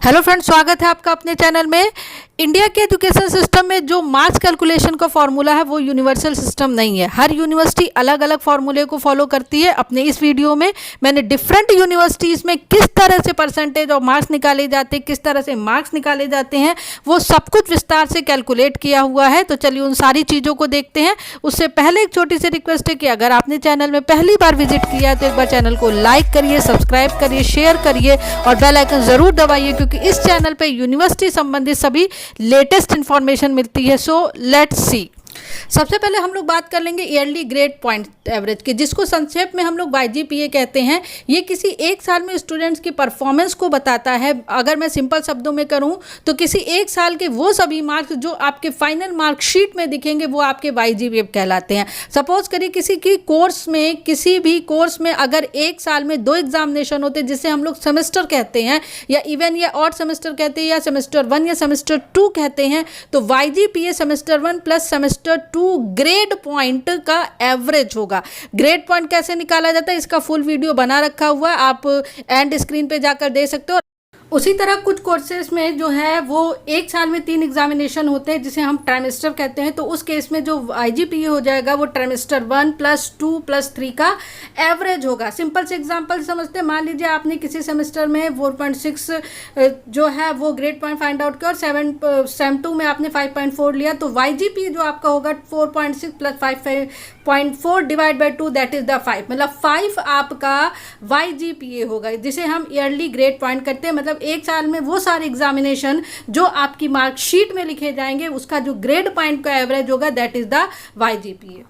Hello friends, स्वागत है आपका अपने चैनल में। इंडिया के एजुकेशन सिस्टम में जो मार्क्स कैलकुलेशन का फॉर्मूला है वो यूनिवर्सल सिस्टम नहीं है। हर यूनिवर्सिटी अलग अलग फॉर्मूले को फॉलो करती है। अपने इस वीडियो में मैंने डिफरेंट यूनिवर्सिटीज़ में किस तरह से परसेंटेज और मार्क्स निकाले जाते हैं, किस तरह से मार्क्स निकाले जाते हैं, वो सब कुछ विस्तार से कैलकुलेट किया हुआ है। तो चलिए उन सारी चीज़ों को देखते हैं। उससे पहले एक छोटी सी रिक्वेस्ट है कि अगर आपने चैनल में पहली बार विजिट किया है तो एक बार चैनल को लाइक करिए, सब्सक्राइब करिए, शेयर करिए और बेल आइकन ज़रूर दबाइए, क्योंकि इस चैनल पे यूनिवर्सिटी संबंधित सभी लेटेस्ट इंफॉर्मेशन मिलती है। So let's see. सबसे पहले हम लोग बात कर लेंगे ईयरली ग्रेड पॉइंट एवरेज की, जिसको संक्षेप में हम लोग YGPA कहते हैं। ये किसी एक साल में स्टूडेंट्स की परफॉर्मेंस को बताता है। अगर मैं सिंपल शब्दों में करूं तो किसी एक साल के वो सभी मार्क्स जो आपके फाइनल मार्कशीट में दिखेंगे वो आपके YGPA कहलाते हैं। सपोज करिए किसी की कोर्स में, किसी भी कोर्स में अगर एक साल में 2 एग्जामिनेशन होते हैं जिसे हम लोग सेमेस्टर कहते हैं, या इवन या ऑड सेमेस्टर कहते हैं, या सेमेस्टर 1 या सेमेस्टर 2 कहते हैं, तो YGPA semester 1 plus semester 2 grade point का एवरेज होगा। ग्रेड पॉइंट कैसे निकाला जाता है इसका फुल वीडियो बना रखा हुआ है, आप एंड स्क्रीन पे जाकर दे सकते हो। उसी तरह कुछ कोर्सेज में जो है वो एक साल में 3 एग्जामिनेशन होते हैं जिसे हम ट्राइमेस्टर कहते हैं। तो उस केस में जो YGPA हो जाएगा वो ट्राइमेस्टर 1 प्लस 2 प्लस 3 का एवरेज होगा। सिंपल से एग्जांपल समझते हैं। मान लीजिए आपने किसी सेमेस्टर में 4.6 जो है वो ग्रेड पॉइंट फाइंड आउट किया और सेम 2 में आपने 5.4 लिया, तो YGPA जो आपका होगा 4.6 plus 5.4 divide by 2 that is the 5, मतलब 5 आपका YGPA होगा, जिसे हम ईयरली ग्रेड पॉइंट करते हैं। मतलब एक साल में वो सारे एग्जामिनेशन जो आपकी मार्कशीट में लिखे जाएंगे उसका जो ग्रेड पॉइंट का एवरेज होगा दैट इज द YGPA।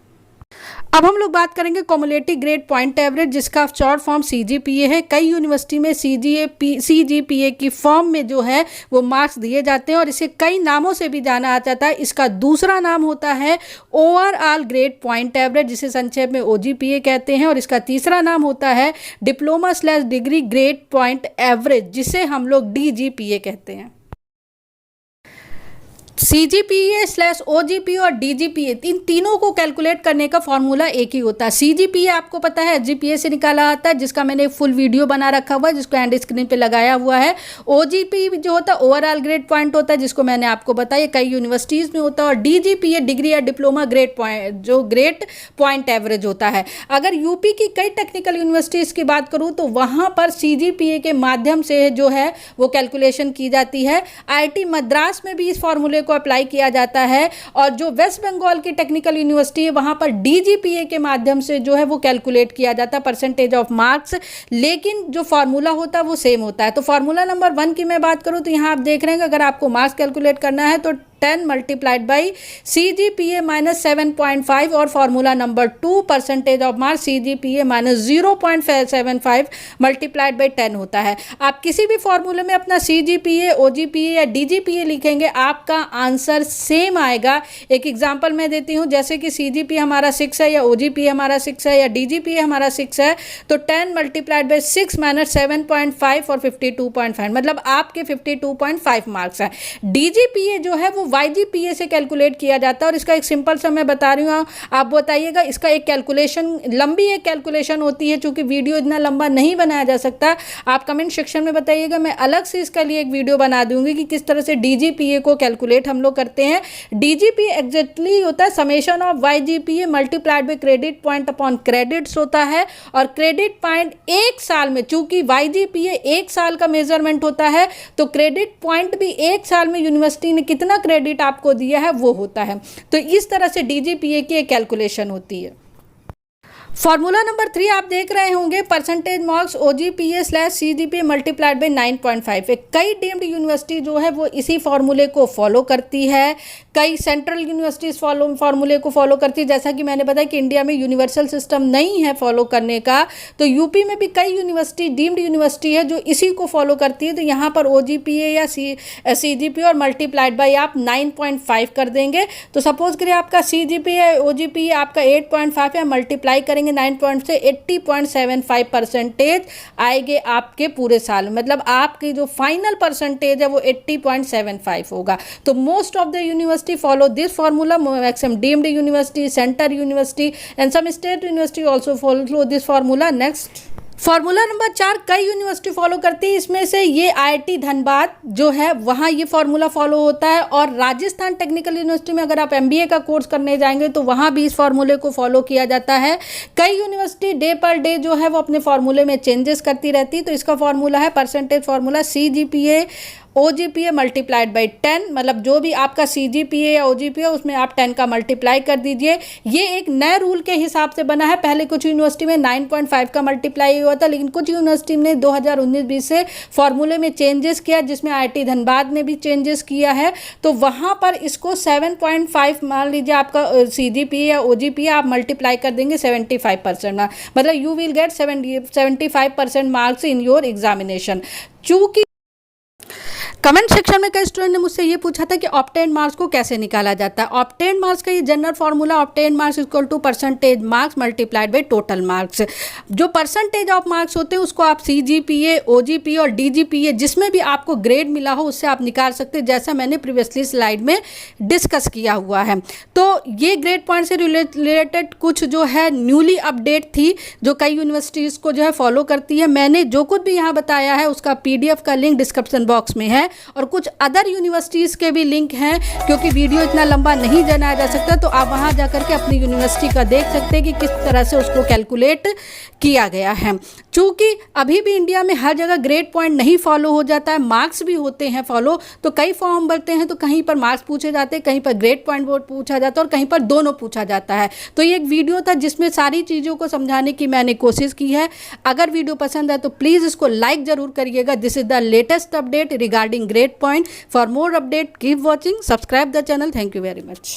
अब हम लोग बात करेंगे कॉमुलेटिव ग्रेड पॉइंट एवरेज, जिसका शॉर्ट फॉर्म CGPA है। कई यूनिवर्सिटी में CGPA की फॉर्म में जो है वो मार्क्स दिए जाते हैं और इसे कई नामों से भी जाना जाता है। इसका दूसरा नाम होता है ओवरऑल ग्रेड पॉइंट एवरेज, जिसे संक्षेप में OGPA कहते हैं, और इसका तीसरा नाम होता है डिप्लोमा/डिग्री ग्रेड पॉइंट एवरेज, जिसे हम लोग DGPA कहते हैं। CGPA/OGPA और DGPA इन तीनों को कैलकुलेट करने का फॉर्मूला एक ही होता है। CGPA आपको पता है GPA से निकाला आता है, जिसका मैंने फुल वीडियो बना रखा हुआ है, जिसको एंड स्क्रीन पे लगाया हुआ है। OGPA जो होता है ओवरऑल ग्रेड पॉइंट होता है, जिसको मैंने आपको बताया कई यूनिवर्सिटीज़ में होता है। और DGPA डिग्री या डिप्लोमा ग्रेड पॉइंट, जो ग्रेड पॉइंट एवरेज होता है। अगर यूपी की कई टेक्निकल यूनिवर्सिटीज़ की बात करूँ तो वहाँ पर CGPA के माध्यम से जो है वो कैलकुलेशन की जाती है। IIT मद्रास में भी इस फॉर्मूले को अप्लाई किया जाता है, और जो वेस्ट बंगाल की टेक्निकल यूनिवर्सिटी है वहां पर DGPA के माध्यम से जो है वो कैलकुलेट किया जाता है परसेंटेज ऑफ मार्क्स, लेकिन जो फॉर्मूला होता है वो सेम होता है। तो फॉर्मूला नंबर 1 की मैं बात करूं तो यहां आप देख रहे हैं कि अगर आपको मार्क्स कैलकुलेट करना है तो 10 मल्टीप्लाइड बाई CGPA माइनस 7.5, और formula number 2 percentage of marks CGPA minus 0.75 multiplied by 10 होता है। आप किसी भी फॉर्मूले में अपना CGPA, OGPA या DGPA लिखेंगे, आपका आंसर सेम आएगा। एक एग्जांपल मैं देती हूँ, जैसे कि CGPA हमारा 6 है, या OGPA हमारा 6 है, या DGPA हमारा 6 है, तो 10 मल्टीप्लाइड बाई 6 माइनस 7.5 और 52.5, मतलब आपके 52.5 मार्क्स है। DGPA जो है वो YGPA से कैलकुलेट किया जाता है, और इसका एक सिंपल सा मैं बता रही हूँ, आप बताइएगा। इसका एक कैलकुलेशन, लंबी एक कैलकुलेशन होती है, चूंकि वीडियो इतना लंबा नहीं बनाया जा सकता। आप कमेंट सेक्शन में बताइएगा, मैं अलग से इसका लिए एक वीडियो बना दूंगी कि किस तरह से DGPA को कैलकुलेट हम लोग करते हैं। DGPA एग्जैक्टली होता है summation of YGPA multiplied by credit point upon credits होता है, और क्रेडिट पॉइंट एक साल में, चूंकि YGPA एक साल का मेजरमेंट होता है, तो क्रेडिट पॉइंट भी एक साल में यूनिवर्सिटी ने कितना क्रेडिट आपको दिया है वो होता है। तो इस तरह से DGPA की एक कैलकुलेशन होती है। फॉर्मूला नंबर 3 आप देख रहे होंगे percentage marks OGPA/CGPA multiplied by 9.5। कई डीम्ड यूनिवर्सिटी जो है वो इसी फॉर्मूले को फॉलो करती है, कई सेंट्रल यूनिवर्सिटीज़ फॉर्मूले को फॉलो करती है। जैसा कि मैंने बताया कि इंडिया में यूनिवर्सल सिस्टम नहीं है फॉलो करने का, तो यूपी में भी कई यूनिवर्सिटी डीम्ड यूनिवर्सिटी है जो इसी को फॉलो करती है। तो यहाँ पर OGPA या CGPA और मल्टीप्लाइड बाई आप 9.5 कर देंगे। तो सपोज करिए आपका CGPA OGPA आपका 8.5 है, मल्टीप्लाई करेंगे 9 से 80.75 परसेंटेज आएंगे आपके पूरे साल में, मतलब आपकी जो फाइनल परसेंटेज है वो 80.75 होगा। तो most of the university follow this formula, maximum deemed university, centre university and some state university also follow this formula. Next, formula number 4 कई यूनिवर्सिटी फॉलो करती है, इसमें से ये IIT धनबाद जो है वहाँ ये फॉर्मूला फॉलो होता है, और राजस्थान टेक्निकल यूनिवर्सिटी में अगर आप MBA का कोर्स करने जाएंगे तो वहाँ भी इस फॉर्मूले को फॉलो किया जाता है। कई यूनिवर्सिटी डे पर डे जो है वो अपने फॉर्मूले में चेंजेस करती रहती है, तो इसका फॉर्मूला है percentage formula CGPA OGPA multiplied by 10, मतलब जो भी आपका CGPA या OGPA उसमें आप 10 का मल्टीप्लाई कर दीजिए। ये एक नए रूल के हिसाब से बना है, पहले कुछ यूनिवर्सिटी में 9.5 का मल्टीप्लाई हुआ था, लेकिन कुछ यूनिवर्सिटी ने 2019-20 से फॉर्मूले में चेंजेस किया, जिसमें IIT धनबाद ने भी चेंजेस किया है, तो वहाँ पर इसको 7.5 मान लीजिए आपका CGPA या OGPA आप मल्टीप्लाई कर देंगे 75% में, मतलब you will get 75% marks in your examination. चूँकि कमेंट सेक्शन में कई स्टूडेंट ने मुझसे ये पूछा था कि ऑब्टेन्ड मार्क्स को कैसे निकाला जाता है। ऑब्टेन्ड मार्क्स का ये general formula obtained marks equal to percentage marks multiplied by total marks. जो परसेंटेज ऑफ मार्क्स होते हैं उसको आप CGPA OGPA और DGPA जिसमें भी आपको ग्रेड मिला हो उससे आप निकाल सकते हैं, जैसा मैंने प्रीवियसली स्लाइड में डिस्कस किया हुआ है। तो ये ग्रेड पॉइंट से रिलेटेड कुछ जो है न्यूली अपडेट थी जो कई यूनिवर्सिटीज़ को जो है फॉलो करती है। मैंने जो कुछ भी यहाँ बताया है उसका PDF का लिंक डिस्क्रिप्शन बॉक्स में है, और कुछ अदर यूनिवर्सिटीज़ के भी लिंक हैं, क्योंकि वीडियो इतना लंबा नहीं बनाया जा सकता, तो आप वहाँ जा करके अपनी यूनिवर्सिटी का देख सकते हैं कि किस तरह से उसको कैलकुलेट किया गया है। चूँकि अभी भी इंडिया में हर जगह ग्रेड पॉइंट नहीं फॉलो हो जाता है, मार्क्स भी होते हैं फॉलो, तो कई फॉर्म भरते हैं तो कहीं पर मार्क्स पूछे जाते हैं, कहीं पर ग्रेड पॉइंट पूछा जाता है और कहीं पर दोनों पूछा जाता है। तो ये एक वीडियो था जिसमें सारी चीज़ों को समझाने की मैंने कोशिश की है। अगर वीडियो पसंद है तो प्लीज़ इसको लाइक ज़रूर करिएगा। This is the latest update regarding grade point. For more update, keep watching, subscribe the channel. Thank you very much.